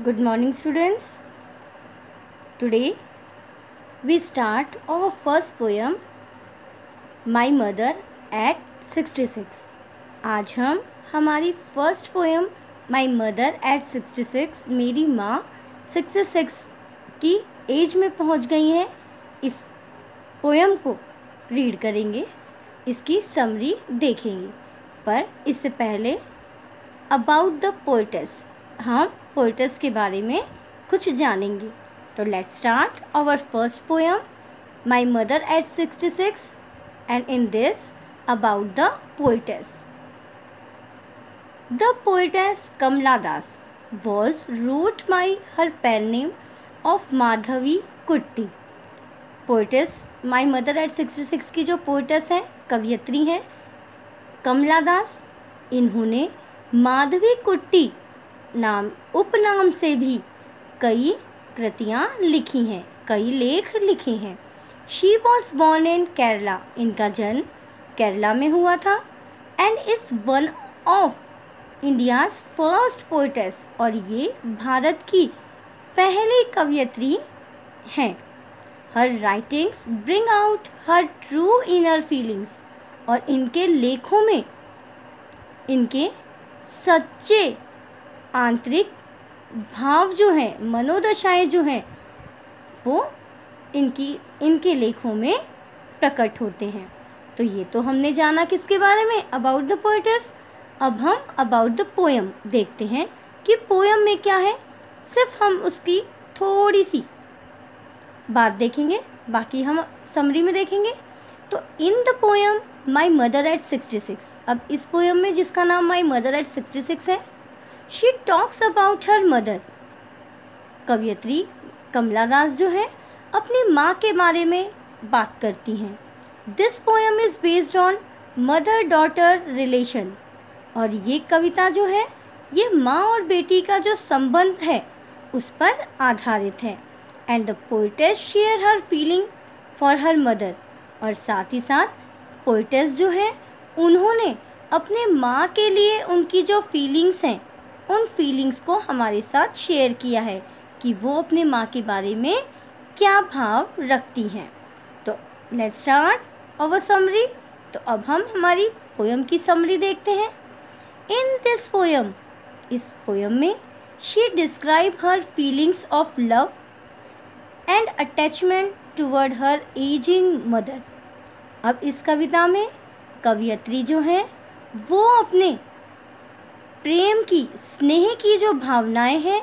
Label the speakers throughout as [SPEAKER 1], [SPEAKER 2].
[SPEAKER 1] Good morning, students. Today we start our first poem, My Mother at 66. आज हम हमारी first poem my mother at 66, मेरी माँ 66 की एज में पहुँच गई हैं, इस पोएम को रीड करेंगे, इसकी समरी देखेंगे। पर इससे पहले अबाउट द पोएट्स, हम पोएट्स के बारे में कुछ जानेंगे। तो let's start our first poem my mother at 66 and in this about the poets. The poets Kamala Das was wrote by her pen name of Madhavi Kutty. Poets my mother at 66 की जो poets हैं, कवयित्री हैं कमला दास, इन्होंने माधवी कुट्टी नाम उपनाम से भी कई कृतियाँ लिखी हैं, कई लेख लिखे हैं। She was born in Kerala, इनका जन्म केरला में हुआ था, and is one of India's first poets, और ये भारत की पहली कवयित्री हैं। हर राइटिंग्स ब्रिंग आउट हर ट्रू इनर फीलिंग्स, और इनके लेखों में इनके सच्चे आंतरिक भाव जो हैं, मनोदशाएं जो हैं, वो इनके लेखों में प्रकट होते हैं। तो ये तो हमने जाना किसके बारे में, अबाउट द पोएट्स। अब हम अबाउट द पोएम देखते हैं कि पोएम में क्या है। सिर्फ हम उसकी थोड़ी सी बात देखेंगे, बाकी हम समरी में देखेंगे। तो in the poem my mother at 66, अब इस पोएम में जिसका नाम माई मदर एट 66 है, she talks about her mother. कवयित्री कमला दास जो है अपनी माँ के बारे में बात करती हैं। This poem is based on mother daughter relation, और ये कविता जो है ये माँ और बेटी का जो संबंध है उस पर आधारित है। And the poets share her feeling for her mother, और साथ ही साथ पोएट्स जो हैं उन्होंने अपने माँ के लिए उनकी जो फीलिंग्स हैं, उन फीलिंग्स को हमारे साथ शेयर किया है कि वो अपने माँ के बारे में क्या भाव रखती हैं। तो लेट्स स्टार्ट आवर समरी। तो अब हम हमारी पोएम की समरी देखते हैं। इन दिस पोएम, इस पोएम में she describe her feelings of love and attachment toward her ageing mother. अब इस कविता में कवयित्री जो है वो अपने प्रेम की, स्नेह की जो भावनाएं हैं,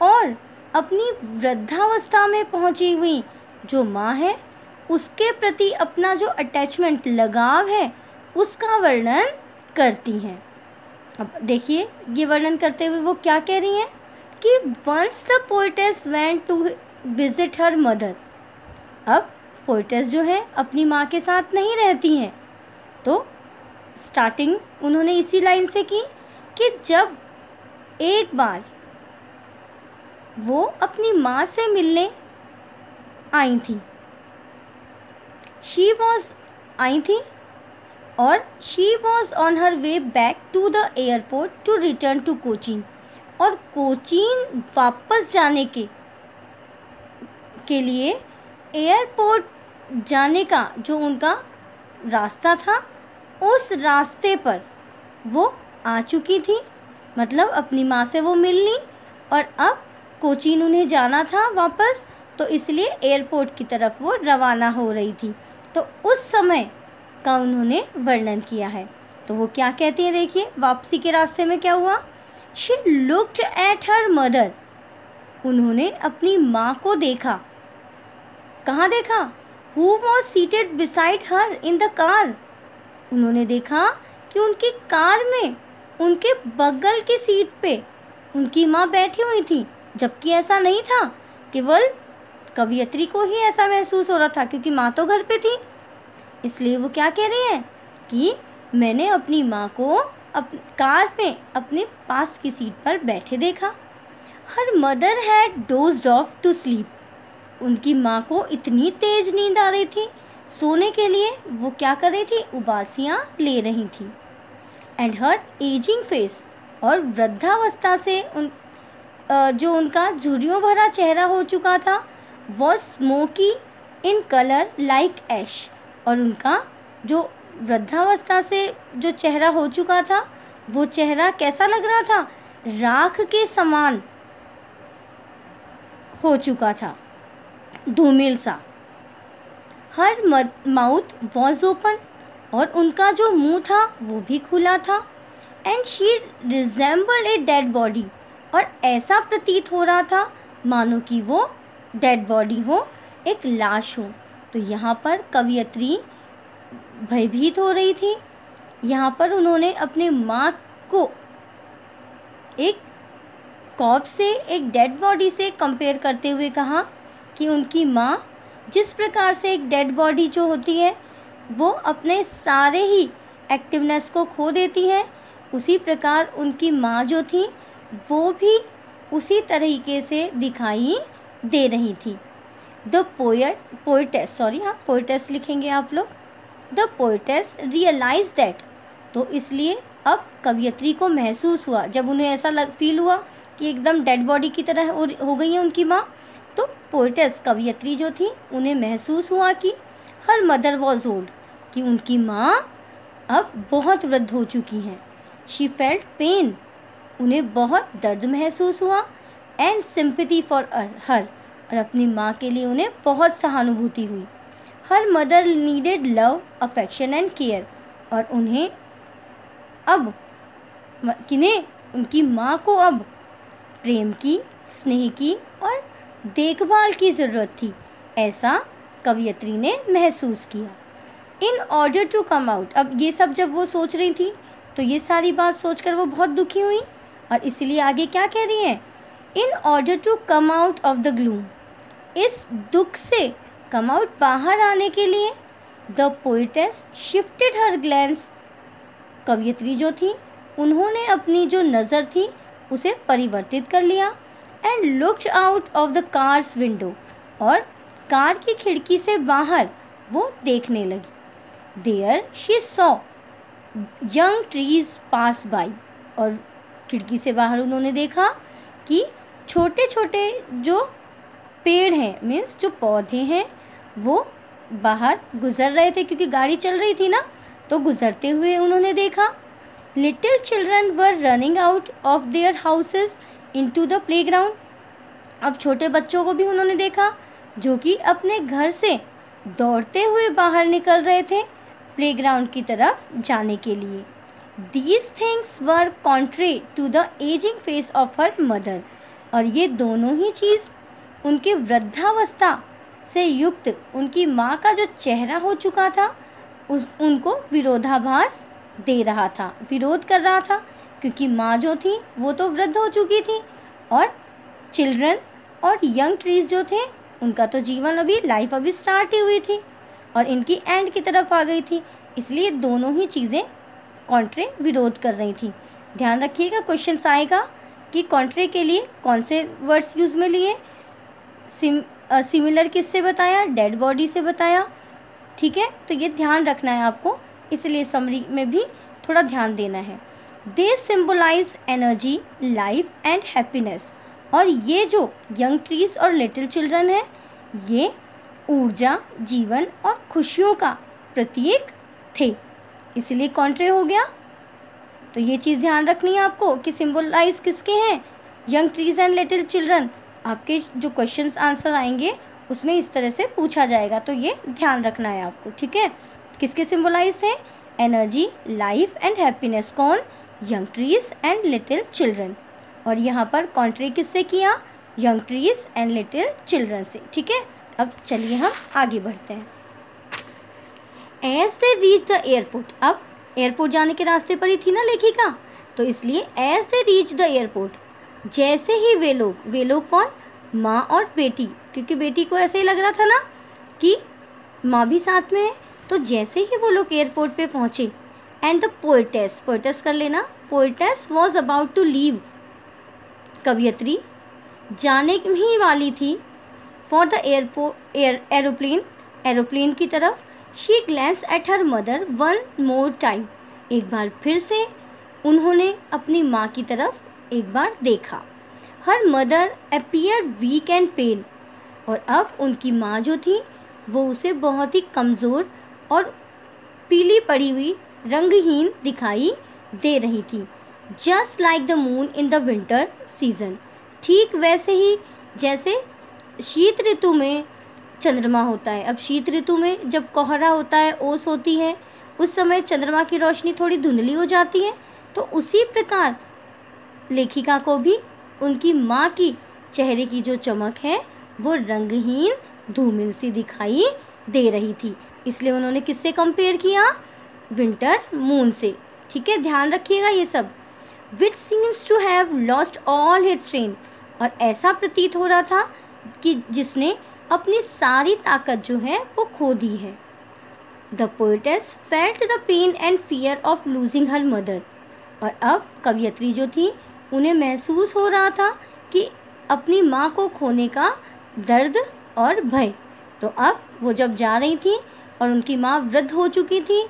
[SPEAKER 1] और अपनी वृद्धावस्था में पहुंची हुई जो माँ है उसके प्रति अपना जो अटैचमेंट, लगाव है, उसका वर्णन करती हैं। अब देखिए ये वर्णन करते हुए वो क्या कह रही हैं कि once the poets went to visit her mother. अब पोएट्स जो है अपनी माँ के साथ नहीं रहती हैं, तो स्टार्टिंग उन्होंने इसी लाइन से की कि जब एक बार वो अपनी माँ से मिलने आई थी, शी वॉज आई थी, और she was on her way back to the airport to return to Cochin, और कोचीन वापस जाने के लिए एयरपोर्ट जाने का जो उनका रास्ता था, उस रास्ते पर वो आ चुकी थी। मतलब अपनी माँ से वो मिल ली, और अब कोचीन उन्हें जाना था वापस, तो इसलिए एयरपोर्ट की तरफ वो रवाना हो रही थी। तो उस समय का उन्होंने वर्णन किया है। तो वो क्या कहती है, देखिए वापसी के रास्ते में क्या हुआ। She looked at her mother, उन्होंने अपनी माँ को देखा। कहाँ देखा, who was seated beside her in the car, उन्होंने देखा कि उनकी कार में उनके बगल की सीट पे उनकी माँ बैठी हुई थी, जबकि ऐसा नहीं था, केवल कवयित्री को ही ऐसा महसूस हो रहा था क्योंकि माँ तो घर पे थी। इसलिए वो क्या कह रही हैं कि मैंने अपनी माँ को कार में अपने पास की सीट पर बैठे देखा। Her mother had dozed off to sleep, उनकी माँ को इतनी तेज नींद आ रही थी, सोने के लिए वो क्या कर रही थी, उबासियाँ ले रही थी। एंड हर एजिंग फेस, और वृद्धावस्था से जो उनका झुर्रियों भरा चेहरा हो चुका था, was smoky in colour like ash, और उनका जो वृद्धावस्था से जो चेहरा हो चुका था, वो चेहरा कैसा लग रहा था, राख के समान हो चुका था, धूमिल सा। हर माउथ वॉज ओपन, और उनका जो मुंह था वो भी खुला था। And she resemble a dead body, और ऐसा प्रतीत हो रहा था मानो कि वो डेड बॉडी हो, एक लाश हो। तो यहाँ पर कवयित्री भयभीत हो रही थी। यहाँ पर उन्होंने अपने माँ को एक कॉर्प्स से, एक डेड बॉडी से कंपेयर करते हुए कहा कि उनकी माँ जिस प्रकार से एक डेड बॉडी जो होती है वो अपने सारे ही एक्टिवनेस को खो देती है, उसी प्रकार उनकी माँ जो थी वो भी उसी तरीके से दिखाई दे रही थी। द पोएटेस पोएटेस लिखेंगे आप लोग। द पोएटेस रियलाइज दैट, तो इसलिए अब कवयित्री को महसूस हुआ, जब उन्हें ऐसा फील हुआ कि एकदम डेड बॉडी की तरह हो गई है उनकी माँ, तो पोएटेस कवयित्री जो थी उन्हें महसूस हुआ कि हर मदर वॉज ओल्ड, कि उनकी माँ अब बहुत वृद्ध हो चुकी हैं। शी फेल्ट पेन, उन्हें बहुत दर्द महसूस हुआ। एंड सिंपैथी फॉर हर, और अपनी माँ के लिए उन्हें बहुत सहानुभूति हुई। Her mother needed love, affection and care, और उन्हें अब उनकी माँ को अब प्रेम की, स्नेह की और देखभाल की ज़रूरत थी, ऐसा कवयित्री ने महसूस किया। In order to come out, अब ये सब जब वो सोच रही थी तो ये सारी बात सोचकर वो बहुत दुखी हुई, और इसलिए आगे क्या कह रही हैं, in order to come out of the gloom, इस दुख से कम आउट बाहर आने के लिए, the poetess shifted her glance, कवयित्री जो थी उन्होंने अपनी जो नज़र थी उसे परिवर्तित कर लिया। And looked out of the car's window, और कार की खिड़की से बाहर वो देखने लगी। There she saw young trees pass by, और खिड़की से बाहर उन्होंने देखा कि छोटे छोटे जो पेड़ हैं, मीन्स जो पौधे हैं, वो बाहर गुजर रहे थे, क्योंकि गाड़ी चल रही थी ना, तो गुजरते हुए उन्होंने देखा। Little children were running out of their houses into the playground, अब छोटे बच्चों को भी उन्होंने देखा जो कि अपने घर से दौड़ते हुए बाहर निकल रहे थे प्लेग्राउंड की तरफ जाने के लिए। These things were contrary to the aging face of her mother, और ये दोनों ही चीज़ उनकी वृद्धावस्था से युक्त उनकी माँ का जो चेहरा हो चुका था उनको विरोधाभास दे रहा था, विरोध कर रहा था, क्योंकि माँ जो थी वो तो वृद्ध हो चुकी थी, और चिल्ड्रन और यंग ट्रीज जो थे उनका तो जीवन लाइफ अभी स्टार्ट ही हुई थी और इनकी एंड की तरफ आ गई थी, इसलिए दोनों ही चीज़ें कॉन्ट्रे विरोध कर रही थी। ध्यान रखिएगा क्वेश्चन आएगा कि कॉन्ट्रे के लिए कौन से वर्ड्स यूज़ में लिए, सिमिलर किससे बताया, डेड बॉडी से बताया, ठीक है, तो ये ध्यान रखना है आपको, इसलिए समरी में भी थोड़ा ध्यान देना है। They symbolise energy, life and happiness, और ये जो यंग ट्रीज और लिटिल चिल्ड्रन है ये ऊर्जा, जीवन और खुशियों का प्रतीक थे, इसलिए कॉन्ट्रे हो गया। तो ये चीज़ ध्यान रखनी है आपको कि सिम्बलाइज किसके हैं, young trees and little children. आपके जो क्वेश्चंस आंसर आएंगे उसमें इस तरह से पूछा जाएगा, तो ये ध्यान रखना है आपको, ठीक है। किसके सिम्बलाइज थे, एनर्जी, लाइफ एंड हैप्पीनेस, कौन, young trees and little children, और यहाँ पर कॉन्ट्रे किससे किया, young trees and little children से, ठीक है। अब चलिए हम आगे बढ़ते हैं। As they reach the airport, अब एयरपोर्ट जाने के रास्ते पर ही थी ना लेखिका, तो इसलिए as they reach the airport, जैसे ही वे लोग कौन, माँ और बेटी, क्योंकि बेटी को ऐसे ही लग रहा था ना कि माँ भी साथ में है, तो जैसे ही वो लोग एयरपोर्ट पे पहुँचे, एंड द पोएटेस कर लेना, poetess was about to leave, कवयित्री जाने ही वाली थी, फॉर द एरोप्लेन की तरफ। She glans at her mother one more time, एक बार फिर से उन्होंने अपनी माँ की तरफ एक बार देखा। Her mother appear weak and pale, और अब उनकी माँ जो थी वो उसे बहुत ही कमज़ोर और पीली पड़ी हुई रंगहीन दिखाई दे रही थी। Just like the moon in the winter season, ठीक वैसे ही जैसे शीत ऋतु में चंद्रमा होता है। अब शीत ऋतु में जब कोहरा होता है, ओस होती है, उस समय चंद्रमा की रोशनी थोड़ी धुंधली हो जाती है, तो उसी प्रकार लेखिका को भी उनकी माँ की चेहरे की जो चमक है वो रंगहीन धूमिल सी दिखाई दे रही थी। इसलिए उन्होंने किससे कंपेयर किया? विंटर मून से। ठीक है, ध्यान रखिएगा ये सब। Which seems to have lost all its strength, और ऐसा प्रतीत हो रहा था कि जिसने अपनी सारी ताकत जो है वो खो दी है। The poetess felt the pain and fear of losing her mother, और अब कवयित्री जो थी उन्हें महसूस हो रहा था कि अपनी माँ को खोने का दर्द और भय। तो अब वो जब जा रही थी और उनकी माँ वृद्ध हो चुकी थी,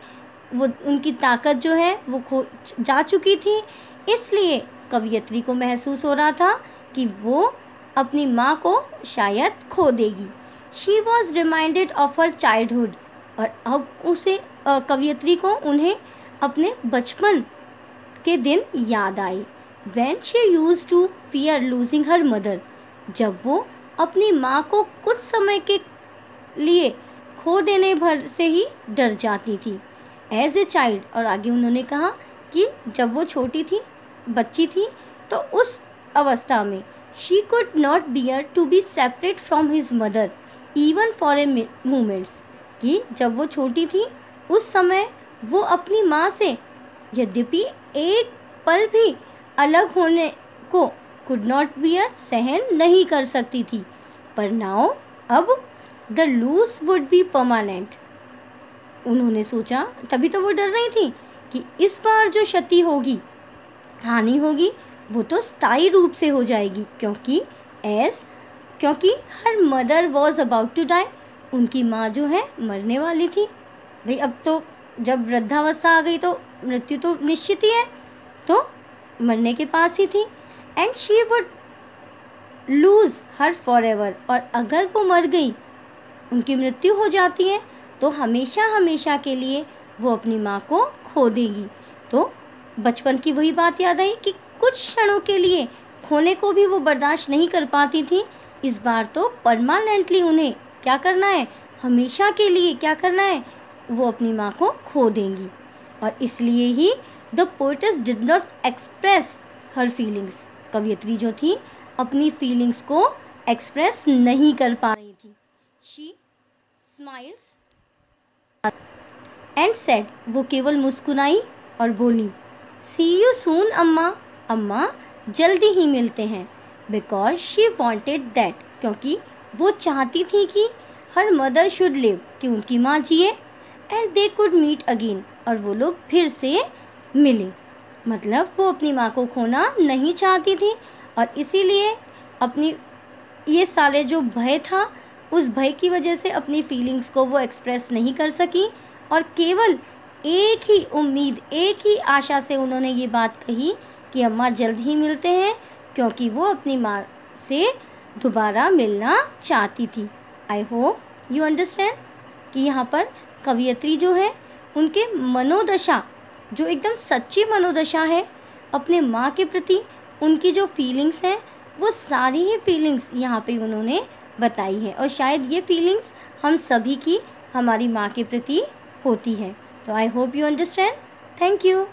[SPEAKER 1] वो उनकी ताकत जो है वो खो जा चुकी थी, इसलिए कवयित्री को महसूस हो रहा था कि वो अपनी माँ को शायद खो देगी। She was reminded of her childhood, और अब उसे कवयित्री को उन्हें अपने बचपन के दिन याद आए। When she used to fear losing her mother, जब वो अपनी माँ को कुछ समय के लिए खो देने भर से ही डर जाती थी। As a child, और आगे उन्होंने कहा कि जब वो छोटी थी, बच्ची थी, तो उस अवस्था में she could not bear to be separate from his mother even for a moment, कि जब वो छोटी थी उस समय वो अपनी माँ से यद्यपि एक पल भी अलग होने को कुड नॉट बियर सहन नहीं कर सकती थी। पर नाउ अब the loss would be permanent, उन्होंने सोचा, तभी तो वो डर रही थी कि इस बार जो क्षति होगी, हानि होगी, वो तो स्थायी रूप से हो जाएगी, क्योंकि her mother was about to die, उनकी माँ जो है मरने वाली थी। भाई अब तो जब वृद्धावस्था आ गई तो मृत्यु तो निश्चित ही है, तो मरने के पास ही थी। And she would lose her forever, और अगर वो मर गई, उनकी मृत्यु हो जाती है, तो हमेशा हमेशा के लिए वो अपनी माँ को खो देगी। तो बचपन की वही बात याद आई कि कुछ क्षणों के लिए खोने को भी वो बर्दाश्त नहीं कर पाती थी, इस बार तो परमानेंटली उन्हें क्या करना है, हमेशा के लिए क्या करना है, वो अपनी माँ को खो देंगी। और इसलिए ही the poetess did not express her feelings, कवयित्री जो थी अपनी फीलिंग्स को एक्सप्रेस नहीं कर पा रही थी। शी स्माइल्स एंड सेड, वो केवल मुस्कुराई और बोली, सी यू सून अम्मा, अम्मा जल्दी ही मिलते हैं। बिकॉज शी वॉन्टेड दैट, क्योंकि वो चाहती थी कि हर मदर शुड लिव, कि उनकी माँ जिए, and they could meet again, और वो लोग फिर से मिले। मतलब वो अपनी माँ को खोना नहीं चाहती थी, और इसीलिए अपनी ये सारे जो भय था, उस भय की वजह से अपनी फीलिंग्स को वो एक्सप्रेस नहीं कर सकी, और केवल एक ही उम्मीद, एक ही आशा से उन्होंने ये बात कही कि अम्मा जल्द ही मिलते हैं, क्योंकि वो अपनी माँ से दोबारा मिलना चाहती थी। आई होप यू अंडरस्टैंड कि यहाँ पर कवयित्री जो है उनके मनोदशा, जो एकदम सच्ची मनोदशा है अपने माँ के प्रति, उनकी जो फीलिंग्स हैं वो सारी ही फीलिंग्स यहाँ पे उन्होंने बताई है, और शायद ये फीलिंग्स हम सभी की हमारी माँ के प्रति होती है। तो I hope you understand. Thank you.